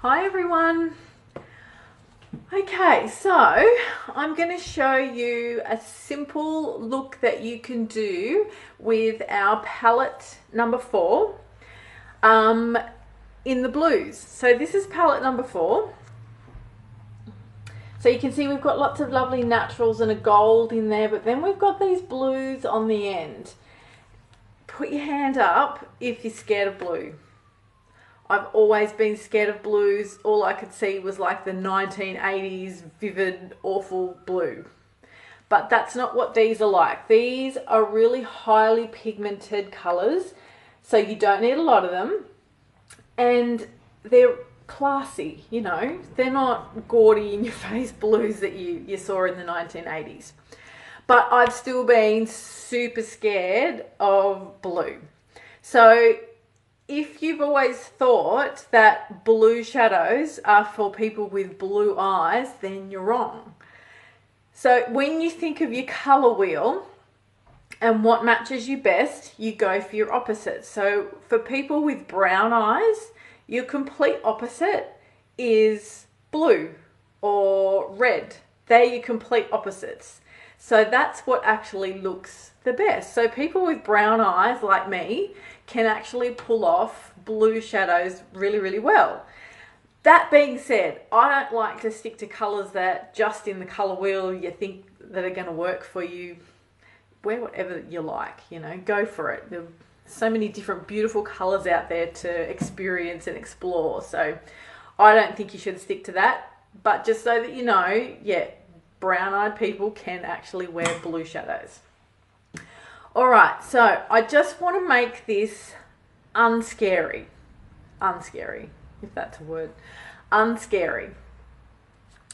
Hi everyone. Okay, so I'm going to show you a simple look that you can do with our palette number 4 in the blues. So this is palette number 4. So you can see we've got lots of lovely naturals and a gold in there, but then we've got these blues on the end. Put your hand up if you're scared of blue. I've always been scared of blues. All I could see was like the 1980s vivid, awful blue. But that's not what these are like. These are really highly pigmented colours, so you don't need a lot of them. And they're classy, you know. They're not gaudy in your face blues that you saw in the 1980s. But I've still been super scared of blue. So if you've always thought that blue shadows are for people with blue eyes, then you're wrong. So when you think of your colour wheel and what matches you best, you go for your opposite. So for people with brown eyes, your complete opposite is blue or red. They're your complete opposites. So that's what actually looks the best. So people with brown eyes like me can actually pull off blue shadows really, really well. That being said, I don't like to stick to colours that just in the colour wheel you think that are going to work for you. Wear whatever you like, you know, go for it. There are so many different beautiful colours out there to experience and explore. So I don't think you should stick to that. But just so that you know, yeah, brown-eyed people can actually wear blue shadows. All right, so I just want to make this unscary, if that's a word, unscary.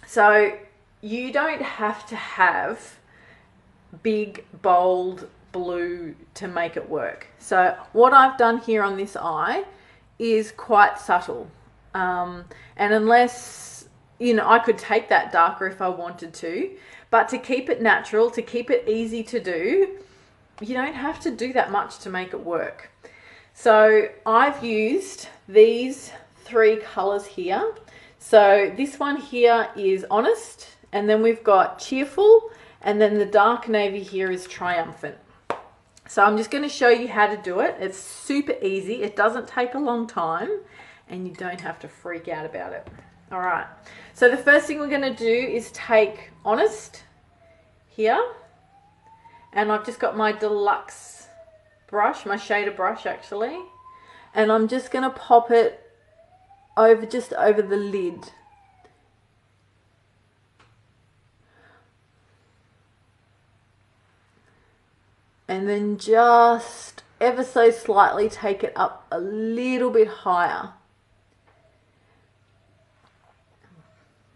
So you don't have to have big, bold blue to make it work. So what I've done here on this eye is quite subtle. And unless, you know, I could take that darker if I wanted to, but to keep it natural, to keep it easy to do, you don't have to do that much to make it work. So I've used these 3 colours here. So this one here is Honest, and then we've got Cheerful, and then the dark navy here is Triumphant. So I'm just going to show you how to do it. It's super easy. It doesn't take a long time, and you don't have to freak out about it. All right. So the first thing we're going to do is take Honest here. And I've just got my deluxe brush, my shader brush actually. And I'm just going to pop it over, just over the lid. And then just ever so slightly take it up a little bit higher.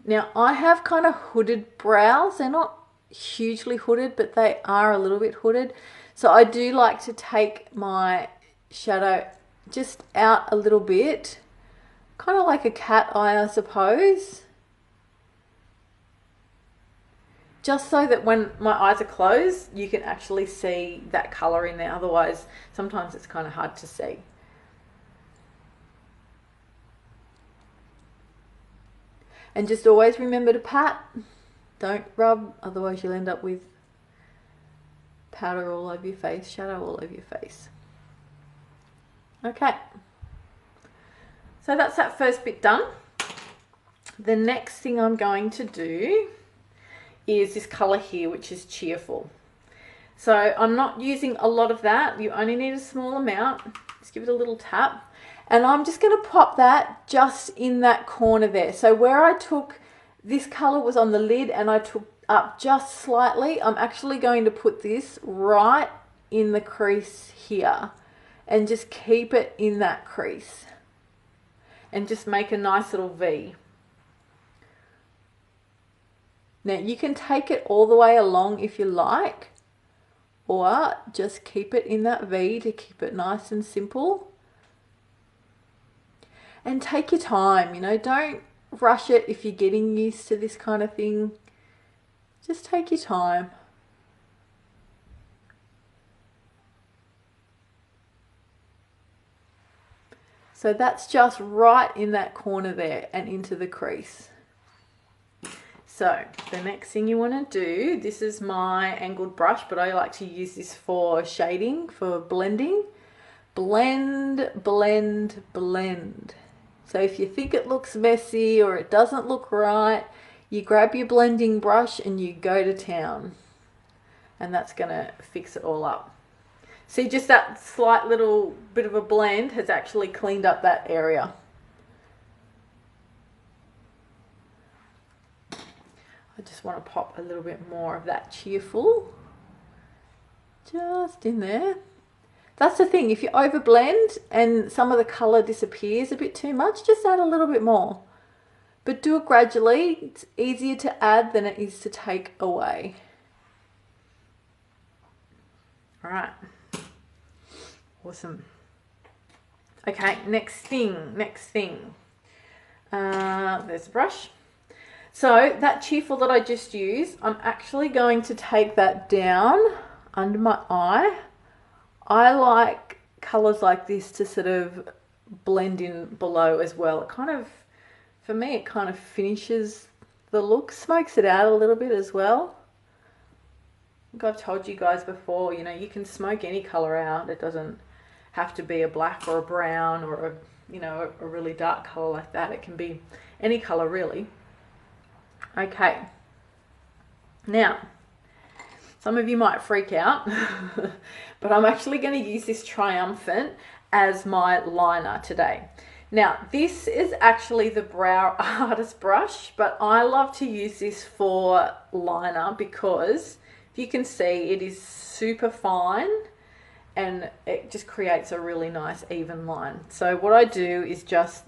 Now I have kind of hooded brows. They're not hugely hooded, but they are a little bit hooded. So I do like to take my shadow just out a little bit, kind of like a cat eye, I suppose, just so that when my eyes are closed you can actually see that color in there. Otherwise sometimes it's kind of hard to see. And just always remember to pat. Don't rub, otherwise you'll end up with powder all over your face, shadow all over your face. Okay, so that's that first bit done. The next thing I'm going to do is this colour here, which is Cheerful. So I'm not using a lot of that. You only need a small amount. Just give it a little tap. And I'm just going to pop that just in that corner there. So where I took, this colour was on the lid and I took up just slightly, I'm actually going to put this right in the crease here and just keep it in that crease and just make a nice little V. Now you can take it all the way along if you like, or just keep it in that V to keep it nice and simple. And take your time, you know, don't rush it if you're getting used to this kind of thing. Just take your time. So that's just right in that corner there and into the crease. So the next thing you want to do, this is my angled brush, but I like to use this for shading, for blending. Blend, blend, blend. So if you think it looks messy or it doesn't look right, you grab your blending brush and you go to town. And that's going to fix it all up. See, just that slight little bit of a blend has actually cleaned up that area. I just want to pop a little bit more of that cheerful just in there. That's the thing, if you overblend and some of the colour disappears a bit too much, just add a little bit more. But do it gradually. It's easier to add than it is to take away. All right. Awesome. Okay, next thing. There's the brush. So that cheerful that I just used, I'm actually going to take that down under my eye. I like colours like this to sort of blend in below as well. It kind of, for me, it kind of finishes the look, smokes it out a little bit as well. I think I've told you guys before, you know, you can smoke any colour out. It doesn't have to be a black or a brown or a, you know, a really dark colour like that. It can be any colour really. Okay. Now, some of you might freak out, but I'm actually going to use this Triumphant as my liner today. Now, this is actually the Brow Artist brush, but I love to use this for liner because if you can see, it is super fine and it just creates a really nice even line. So what I do is just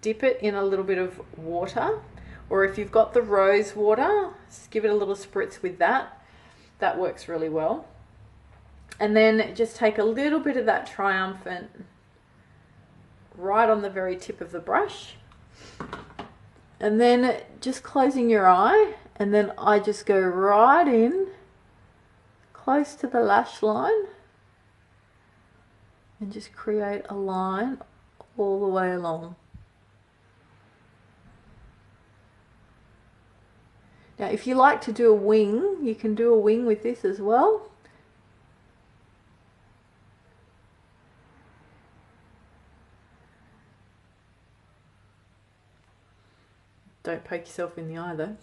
dip it in a little bit of water, or if you've got the rose water, just give it a little spritz with that. That works really well. And then just take a little bit of that Triumphant right on the very tip of the brush. And then just closing your eye, and then I just go right in close to the lash line and just create a line all the way along. Now, if you like to do a wing, you can do a wing with this as well. Don't poke yourself in the eye though.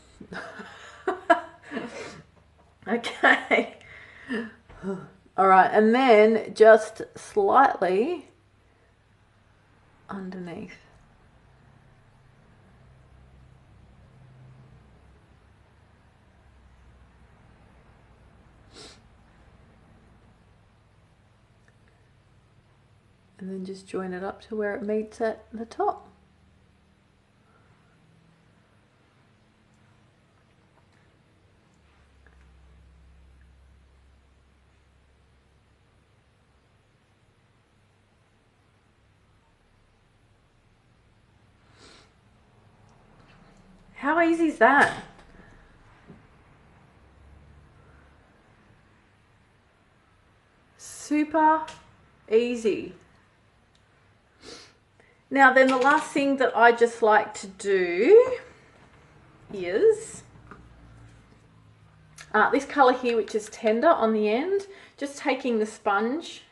Okay. All right, and then just slightly underneath. And then just join it up to where it meets at the top. How easy is that? Super easy. Now then, the last thing that I just like to do is this colour here, which is Tender on the end, just taking the sponge,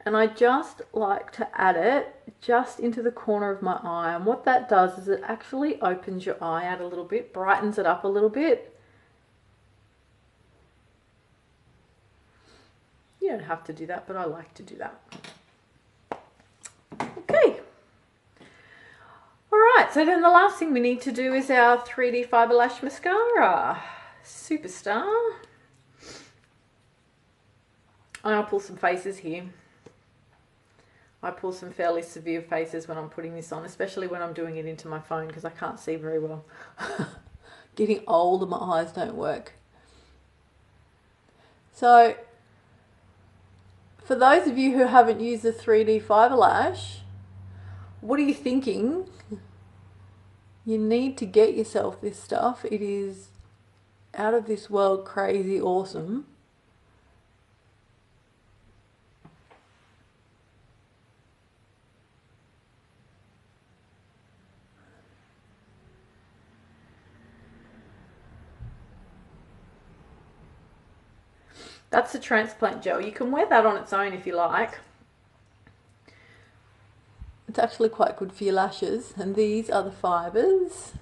and I just like to add it just into the corner of my eye. And what that does is it actually opens your eye out a little bit, brightens it up a little bit. You don't have to do that, but I like to do that. Okay. All right, so then the last thing we need to do is our 3D Fibre Lash Mascara. Superstar. I'll pull some faces here. I pull some fairly severe faces when I'm putting this on, especially when I'm doing it into my phone because I can't see very well. Getting old and my eyes don't work. So, for those of you who haven't used the 3D Fibre Lash, what are you thinking? You need to get yourself this stuff. It is out of this world crazy awesome. That's the transplant gel. You can wear that on its own if you like. It's actually quite good for your lashes. And these are the fibres.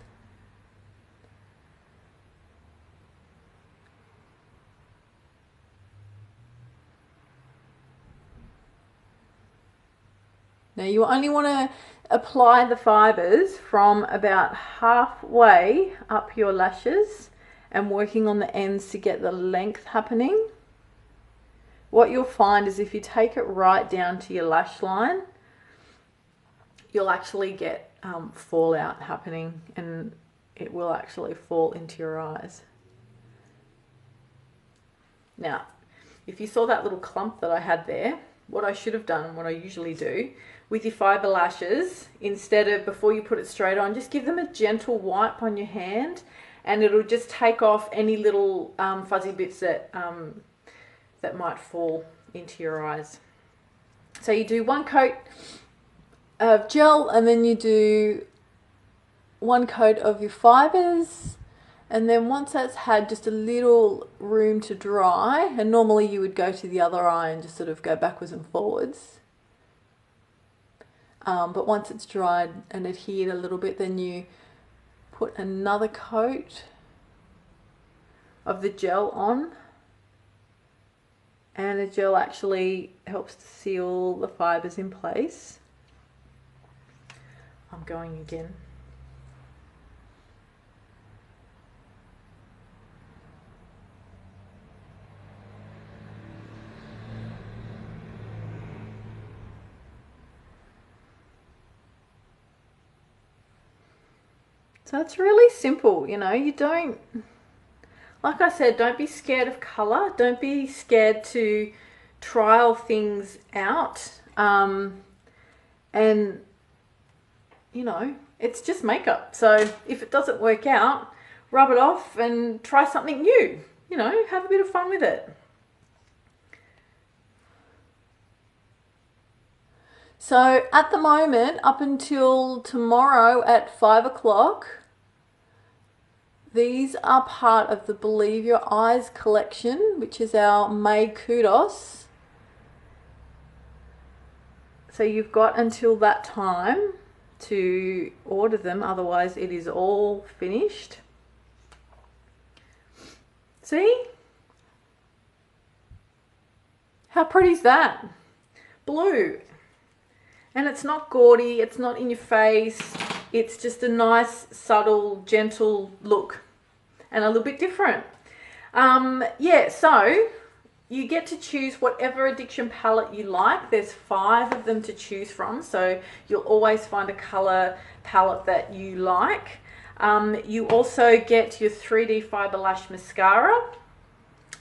Now you only want to apply the fibres from about halfway up your lashes and working on the ends to get the length happening. What you'll find is if you take it right down to your lash line, you'll actually get fallout happening, and it will actually fall into your eyes. Now, if you saw that little clump that I had there, what I should have done and what I usually do with your fibre lashes, instead of before you put it straight on, just give them a gentle wipe on your hand, and it'll just take off any little fuzzy bits that that might fall into your eyes. So you do one coat of gel, and then you do one coat of your fibres, and then once that's had just a little room to dry, and normally you would go to the other eye and just sort of go backwards and forwards, but once it's dried and adhered a little bit, then you put another coat of the gel on, and the gel actually helps to seal the fibres in place. I'm going again. So it's really simple, you know, you don't, like I said, don't be scared of colour, don't be scared to trial things out, and you know, it's just makeup. So if it doesn't work out, rub it off and try something new, you know, have a bit of fun with it. So at the moment, up until tomorrow at 5 o'clock, these are part of the Believe Your Eyes collection, which is our May Kudos. So you've got until that time to order them, otherwise it is all finished. See? How pretty is that? Blue. And it's not gaudy, it's not in your face, it's just a nice, subtle, gentle look and a little bit different. Yeah, so you get to choose whatever addiction palette you like. There's 5 of them to choose from, so you'll always find a colour palette that you like. You also get your 3D Fibre Lash Mascara,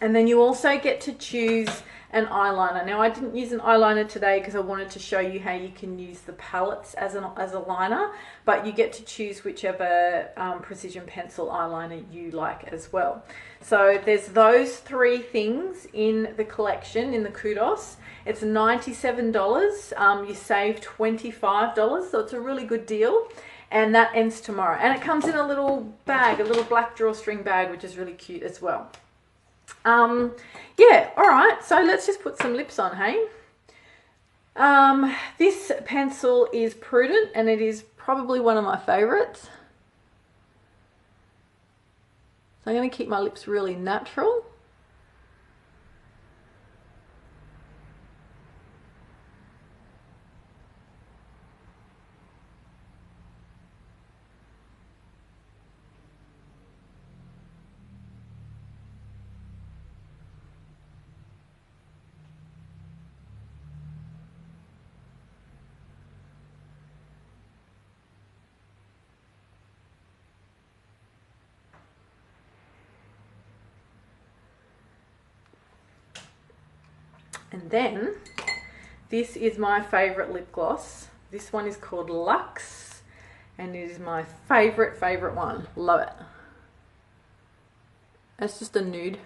and then you also get to choose an eyeliner. Now I didn't use an eyeliner today because I wanted to show you how you can use the palettes as a liner, but you get to choose whichever precision pencil eyeliner you like as well. So there's those 3 things in the collection, in the Kudos. It's $97. You save $25, so it's a really good deal. And that ends tomorrow. And it comes in a little bag, a little black drawstring bag, which is really cute as well. Yeah, all right, so let's just put some lips on, hey? This pencil is Prudent, and it is probably one of my favorites. So I'm going to keep my lips really natural. And then this is my favorite lip gloss. This one is called Luxe, and it is my favorite one. Love it. It's just a nude.